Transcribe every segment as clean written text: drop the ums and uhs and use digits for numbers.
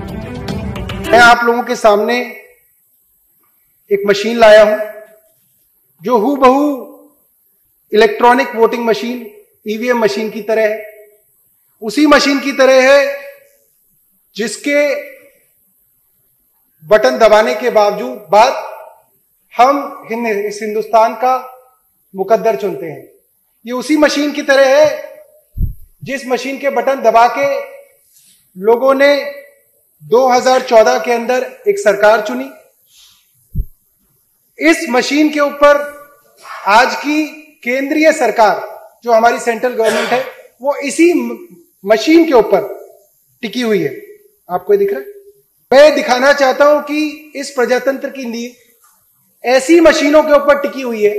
मैं आप लोगों के सामने एक मशीन लाया हूं जो हूबहू electronic voting machine EVM machine की तरह है, उसी मशीन की तरह है जिसके बटन दबाने के बाद हम इस हिंदुस्तान का मुकद्दर चुनते हैं। ये उसी मशीन की तरह है जिस मशीन के बटन दबा के लोगों ने 2014 के अंदर एक सरकार चुनी। इस मशीन के ऊपर आज की केंद्रीय सरकार जो हमारी सेंट्रल गवर्नमेंट है वो इसी मशीन के ऊपर टिकी हुई है। आपको ये दिख रहा है? मैं दिखाना चाहता हूं कि इस प्रजातंत्र की नींव ऐसी मशीनों के ऊपर टिकी हुई है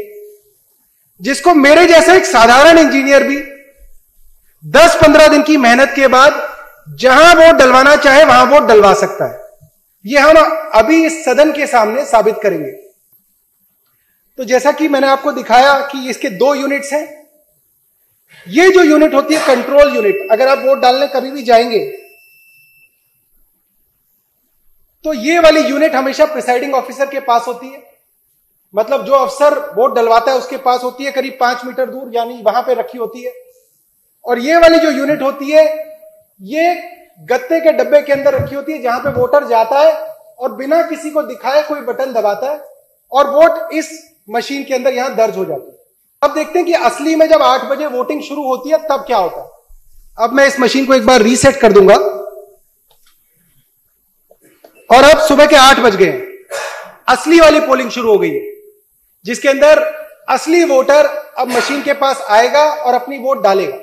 जिसको मेरे जैसा एक साधारण इंजीनियर भी 10-15 दिन की मेहनत के बाद जहां वोट डलवाना चाहे वहां वोट डलवा सकता है। यह हम अभी इस सदन के सामने साबित करेंगे। तो जैसा कि मैंने आपको दिखाया कि इसके 2 यूनिट्स हैं। ये जो यूनिट होती है कंट्रोल यूनिट, अगर आप वोट डालने कभी भी जाएंगे तो ये वाली यूनिट हमेशा प्रिसाइडिंग ऑफिसर के पास होती है। मतलब जो अफसर वोट डलवाता है उसके पास होती है, करीब 5 मीटर दूर, यानी वहां पे रखी होती है। और ये वाली जो यूनिट होती है ये गत्ते के डब्बे के अंदर रखी होती है जहां पे वोटर जाता है और बिना किसी को दिखाए कोई बटन दबाता है और वोट इस मशीन के अंदर यहां दर्ज हो जाती है। अब देखते हैं कि असली में जब 8 बजे वोटिंग शुरू होती है तब क्या होता है। अब मैं इस मशीन को एक बार रीसेट कर दूंगा और अब सुबह के 8 बज गए, असली वाली पोलिंग शुरू हो गई है जिसके अंदर असली वोटर अब मशीन के पास आएगा और अपनी वोट डालेगा।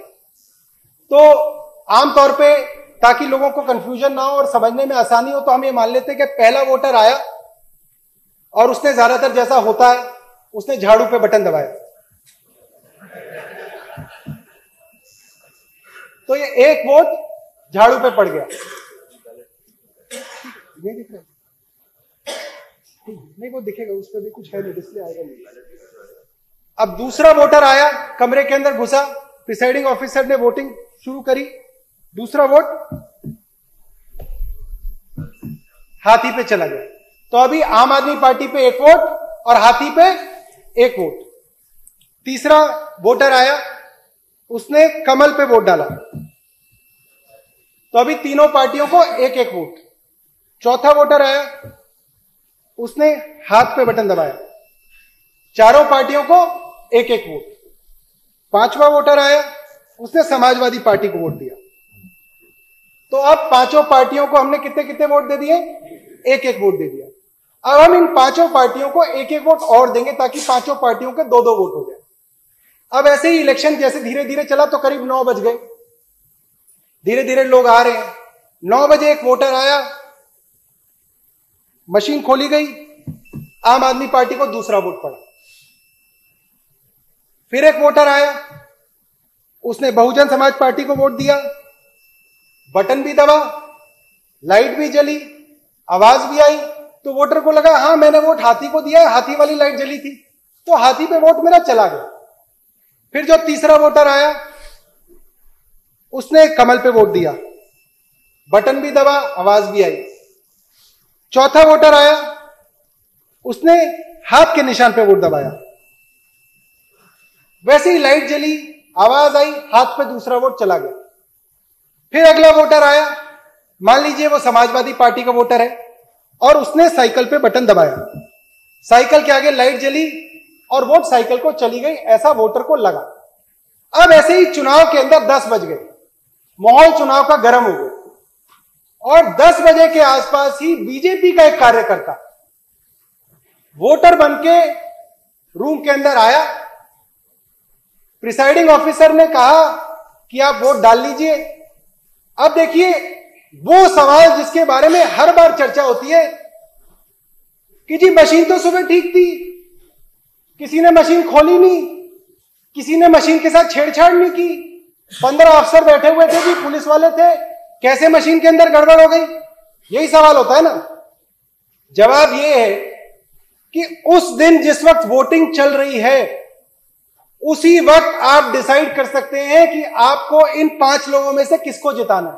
तो आमतौर पे ताकि लोगों को कंफ्यूजन ना हो और समझने में आसानी हो तो हम ये मान लेते हैं कि पहला वोटर आया और उसने ज्यादातर जैसा होता है उसने झाड़ू पे बटन दबाया, तो ये एक वोट झाड़ू पे पड़ गया। नहीं दिख रहा? नहीं, वो दिखेगा, उस पर भी कुछ है नहीं, डिस्प्ले आएगा नहीं। अब दूसरा वोटर आया, कमरे के अंदर घुसा, प्रिसाइडिंग ऑफिसर ने वोटिंग शुरू करी, दूसरा वोट हाथी पे चला गया। तो अभी आम आदमी पार्टी पे 1 वोट और हाथी पे 1 वोट। तीसरा वोटर आया, उसने कमल पे वोट डाला, तो अभी तीनों पार्टियों को 1-1 वोट। चौथा वोटर आया, उसने हाथ पे बटन दबाया, चारों पार्टियों को 1-1 वोट। पांचवा वोटर आया, उसने समाजवादी पार्टी को वोट दिया। तो अब पांचों पार्टियों को हमने कितने कितने वोट दे दिए? 1-1 वोट दे दिया। अब हम इन पांचों पार्टियों को 1-1 वोट और देंगे ताकि पांचों पार्टियों के 2-2 वोट हो जाए। अब ऐसे ही इलेक्शन जैसे धीरे धीरे चला तो करीब 9 बज गए, धीरे धीरे लोग आ रहे हैं। 9 बजे एक वोटर आया, मशीन खोली गई, आम आदमी पार्टी को दूसरा वोट पड़ा। फिर एक वोटर आया, उसने बहुजन समाज पार्टी को वोट दिया, बटन भी दबा, लाइट भी जली, आवाज भी आई, तो वोटर को लगा हां मैंने वोट हाथी को दिया है, हाथी वाली लाइट जली थी, तो हाथी पे वोट मेरा चला गया। फिर जो तीसरा वोटर आया, उसने कमल पे वोट दिया, बटन भी दबा, आवाज भी आई। चौथा वोटर आया, उसने हाथ के निशान पे वोट दबाया, वैसे ही लाइट जली, आवाज आई, हाथ पे दूसरा वोट चला गया। फिर अगला वोटर आया, मान लीजिए वो समाजवादी पार्टी का वोटर है और उसने साइकिल पे बटन दबाया, साइकिल के आगे लाइट जली और वोट साइकिल को चली गई, ऐसा वोटर को लगा। अब ऐसे ही चुनाव के अंदर 10 बज गए, माहौल चुनाव का गर्म हो गया और 10 बजे के आसपास ही बीजेपी का एक कार्यकर्ता वोटर बनके रूम के अंदर आया। प्रिसाइडिंग ऑफिसर ने कहा कि आप वोट डाल लीजिए। अब देखिए वो सवाल जिसके बारे में हर बार चर्चा होती है कि जी मशीन तो सुबह ठीक थी, किसी ने मशीन खोली नहीं, किसी ने मशीन के साथ छेड़छाड़ नहीं की, 15 अफसर बैठे हुए थे, भी पुलिस वाले थे, कैसे मशीन के अंदर गड़बड़ हो गई? यही सवाल होता है ना। जवाब यह है कि उस दिन जिस वक्त वोटिंग चल रही है उसी वक्त आप डिसाइड कर सकते हैं कि आपको इन 5 लोगों में से किसको जिताना है।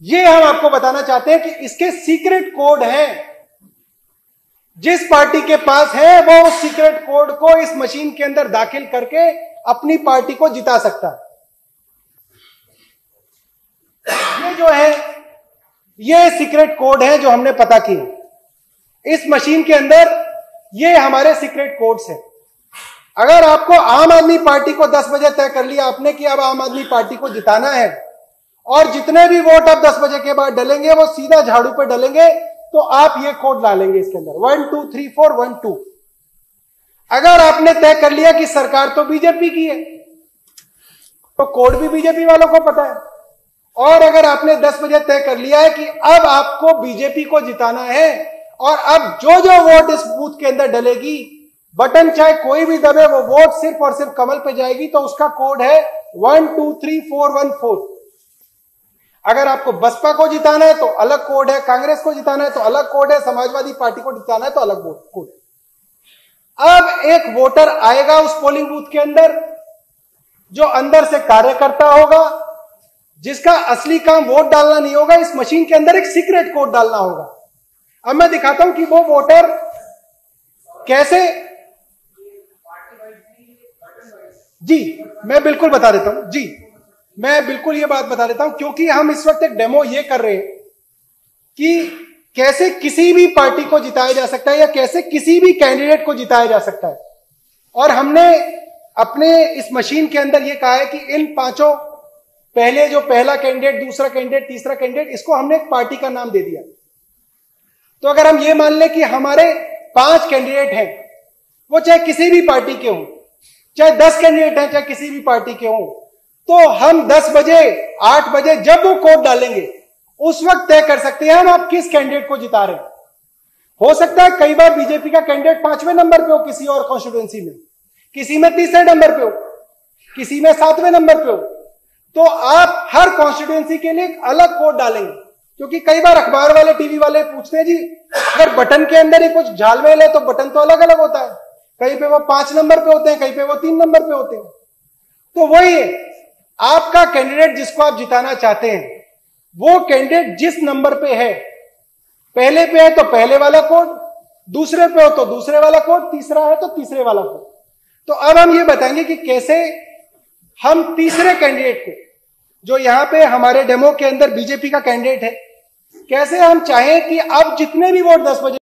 ये हम आपको बताना चाहते हैं कि इसके सीक्रेट कोड हैं। जिस पार्टी के पास है वो उस सीक्रेट कोड को इस मशीन के अंदर दाखिल करके अपनी पार्टी को जिता सकता है। ये जो है ये सीक्रेट कोड है जो हमने पता किए इस मशीन के अंदर। ये हमारे सीक्रेट कोड्स हैं। अगर आपको आम आदमी पार्टी को 10 बजे तय कर लिया आपने कि अब आम आदमी पार्टी को जिताना है और जितने भी वोट अब 10 बजे के बाद डलेंगे वो सीधा झाड़ू पे डलेंगे, तो आप ये कोड डालेंगे इसके अंदर 1 2 3 4 1 2। अगर आपने तय कर लिया कि सरकार तो बीजेपी की है तो कोड भी बीजेपी वालों को पता है। और अगर आपने 10 बजे तय कर लिया है कि अब आपको बीजेपी को जिताना है और अब जो जो वोट इस बूथ के अंदर डलेगी, बटन चाहे कोई भी दबे, वो वोट सिर्फ और सिर्फ कमल पे जाएगी, तो उसका कोड है 1 2 3 4 1 4। अगर आपको बसपा को जिताना है तो अलग कोड है, कांग्रेस को जिताना है तो अलग कोड है, समाजवादी पार्टी को जिताना है तो अलग कोड है। अब एक वोटर आएगा उस पोलिंग बूथ के अंदर जो अंदर से कार्यकर्ता होगा, जिसका असली काम वोट डालना नहीं होगा, इस मशीन के अंदर एक सीक्रेट कोड डालना होगा। अब मैं दिखाता हूं कि वो वोटर कैसे। जी मैं बिल्कुल बता देता हूं, जी मैं बिल्कुल ये बात बता देता हूं, क्योंकि हम इस वक्त एक डेमो ये कर रहे हैं कि कैसे किसी भी पार्टी को जिताया जा सकता है या कैसे किसी भी कैंडिडेट को जिताया जा सकता है। और हमने अपने इस मशीन के अंदर ये कहा है कि इन पांचों, पहले जो पहला कैंडिडेट, दूसरा कैंडिडेट, तीसरा कैंडिडेट, इसको हमने एक पार्टी का नाम दे दिया। तो अगर हम ये मान लें कि हमारे 5 कैंडिडेट हैं, वो चाहे किसी भी पार्टी के हों, चाहे 10 कैंडिडेट हैं चाहे किसी भी पार्टी के हों, तो हम 10 बजे 8 बजे जब वो कोड डालेंगे उस वक्त तय कर सकते हैं हम आप किस कैंडिडेट को जिता रहे हैं। हो सकता है कई बार बीजेपी का कैंडिडेट 5वें नंबर पे हो किसी और कॉन्स्टिट्यूएंसी में, किसी में 3रे नंबर पे हो, किसी में 7वें नंबर पे हो, तो आप हर कॉन्स्टिट्यूएंसी के लिए एक अलग कोड डालेंगे। क्योंकि कई बार अखबार वाले, टीवी वाले पूछते हैं जी अगर बटन के अंदर ही कुछ झालमेल है तो बटन तो अलग अलग होता है, कहीं पे वो 5 नंबर पे होते हैं, कहीं पे वो 3 नंबर पे होते हैं। तो वही है, आपका कैंडिडेट जिसको आप जिताना चाहते हैं वो कैंडिडेट जिस नंबर पे है, पहले पे है तो पहले वाला कोड, दूसरे पे हो तो दूसरे वाला कोड, तीसरा है तो तीसरे वाला कोड। तो अब हम ये बताएंगे कि कैसे हम तीसरे कैंडिडेट को, जो यहां पे हमारे डेमो के अंदर बीजेपी का कैंडिडेट है, कैसे हम चाहें कि अब जितने भी वोट 10 बजे